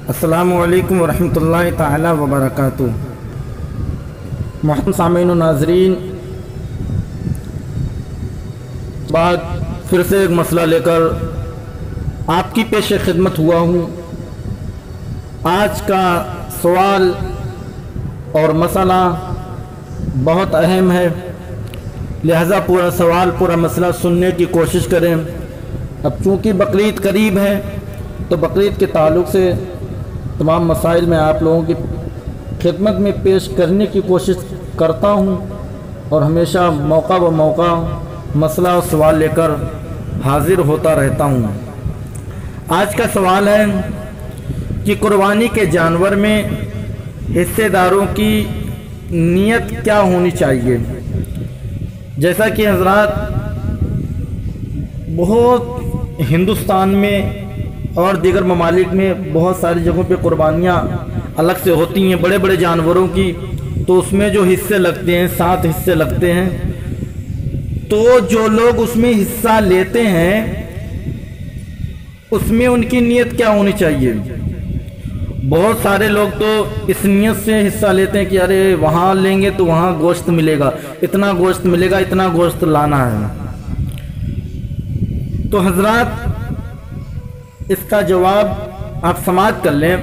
السلام علیکم ورحمۃ اللہ تعالی وبرکاتہ۔ محترم سامعین و ناظرین، بعد پھر سے ایک مسئلہ لے کر آپ کی پیش خدمت ہوا ہوں۔ آج کا سوال اور مسئلہ بہت اہم ہے، لہذا پورا سوال پورا مسئلہ سننے کی کوشش کریں۔ اب چونکہ بقرعید قریب ہے تو بقرعید کے تعلق سے تمام مسائل میں آپ لوگوں کی خدمت میں پیش کرنے کی کوشش کرتا ہوں اور ہمیشہ موقع و موقع مسئلہ اور سوال لے کر حاضر ہوتا رہتا ہوں۔ آج کا سوال ہے کہ قربانی کے جانور میں حصے داروں کی نیت کیا ہونی چاہیے؟ جیسا کہ حضرات بہت ہندوستان میں اور دیگر ممالک میں بہت ساری جگہوں پہ قربانیاں الگ سے ہوتی ہیں بڑے بڑے جانوروں کی، تو اس میں جو حصے لگتے ہیں 7 حصے لگتے ہیں، تو جو لوگ اس میں حصہ لیتے ہیں اس میں ان کی نیت کیا ہونی چاہیے؟ بہت سارے لوگ تو اس نیت سے حصہ لیتے ہیں کہ ارے وہاں لیں گے تو وہاں گوشت ملے گا، اتنا گوشت ملے گا، اتنا گوشت لانا ہے۔ تو حضرات اس کا جواب آپ سماعت کر لیں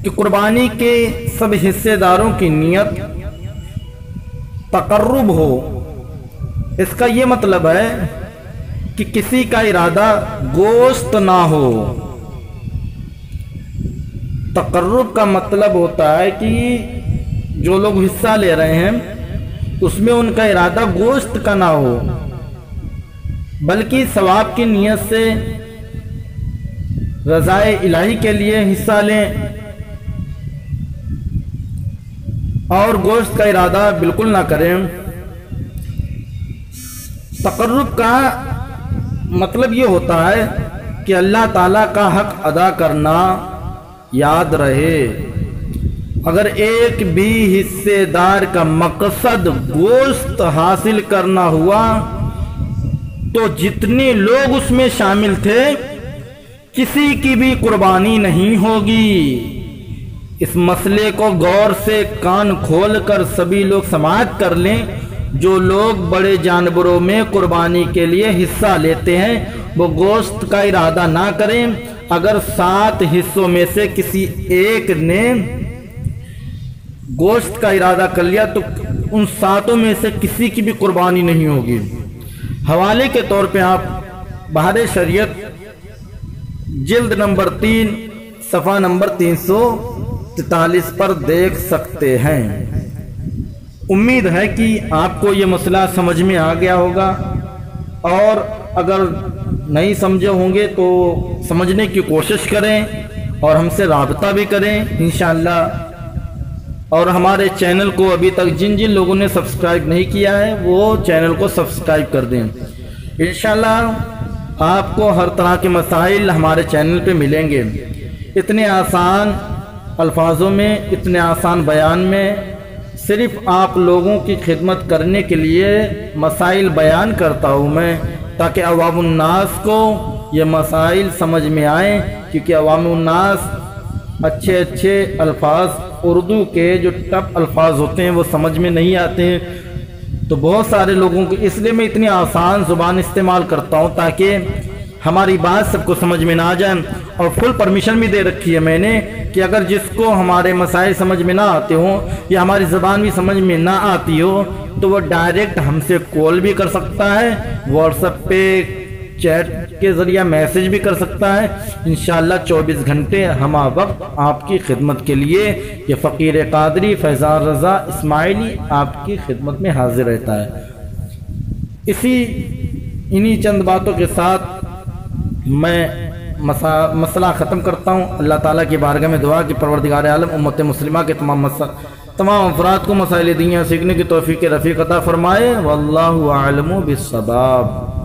کہ قربانی کے سب حصے داروں کی نیت تقرب ہو۔ اس کا یہ مطلب ہے کہ کسی کا ارادہ گوشت نہ ہو۔ تقرب کا مطلب ہوتا ہے کہ جو لوگ حصہ لے رہے ہیں اس میں ان کا ارادہ گوشت کا نہ ہو، بلکہ ثواب کی نیت سے رضائے الہی کے لیے حصہ لیں اور گوشت کا ارادہ بالکل نہ کریں۔ تقرب کا مطلب یہ ہوتا ہے کہ اللہ تعالیٰ کا حق ادا کرنا یاد رہے۔ اگر ایک بھی حصے دار کا مقصد گوشت حاصل کرنا ہوا تو جتنے لوگ اس میں شامل تھے کسی کی بھی قربانی نہیں ہوگی۔ اس مسئلے کو غور سے کان کھول کر سبھی لوگ سماعت کر لیں۔ جو لوگ بڑے جانوروں میں قربانی کے لیے حصہ لیتے ہیں وہ گوشت کا ارادہ نہ کریں۔ اگر 7 حصوں میں سے کسی ایک نے گوشت کا ارادہ کر لیا تو ان 7 میں سے کسی کی بھی قربانی نہیں ہوگی۔ حوالے کے طور پہ آپ بہار شریعت جلد نمبر 3 صفحہ نمبر 343 پر دیکھ سکتے ہیں۔ امید ہے کہ آپ کو یہ مسئلہ سمجھ میں آ گیا ہوگا، اور اگر نہیں سمجھے ہوں گے تو سمجھنے کی کوشش کریں اور ہم سے رابطہ بھی کریں انشاءاللہ۔ اور ہمارے چینل کو ابھی تک جن جن لوگوں نے سبسکرائب نہیں کیا ہے وہ چینل کو سبسکرائب کر دیں۔ انشاءاللہ آپ کو ہر طرح کے مسائل ہمارے چینل پہ ملیں گے، اتنے آسان الفاظوں میں، اتنے آسان بیان میں۔ صرف آپ لوگوں کی خدمت کرنے کے لیے مسائل بیان کرتا ہوں میں، تاکہ عوام الناس کو یہ مسائل سمجھ میں آئیں، کیونکہ عوام الناس اچھے الفاظ اردو کے جو ٹف الفاظ ہوتے ہیں وہ سمجھ میں نہیں آتے ہیں، تو بہت سارے لوگوں کو اس لیے میں اتنی آسان زبان استعمال کرتا ہوں تاکہ ہماری بات سب کو سمجھ میں نہ آ جائے۔ اور فل پرمیشن بھی دے رکھی ہے میں نے کہ اگر جس کو ہمارے مسائل سمجھ میں نہ آتے ہوں یا ہماری زبان بھی سمجھ میں نہ آتی ہو تو وہ ڈائریکٹ ہم سے کال بھی کر سکتا ہے، واٹس ایپ پہ چیٹ کے ذریعہ میسج بھی کر سکتا ہے۔ انشاءاللہ 24 گھنٹے ہمہ وقت آپ کی خدمت کے لیے یہ فقیر قادری فیضان رضا اسماعیلی آپ کی خدمت میں حاضر رہتا ہے۔ انہی چند باتوں کے ساتھ میں مسئلہ ختم کرتا ہوں۔ اللہ تعالیٰ کی بارگاہ میں دعا کہ پروردگار عالم امت مسلمہ کے تمام افراد کو مسائل دینیا سیکھنے کی توفیق رفیق عطا فرمائے۔ واللہ اعلم بالصواب۔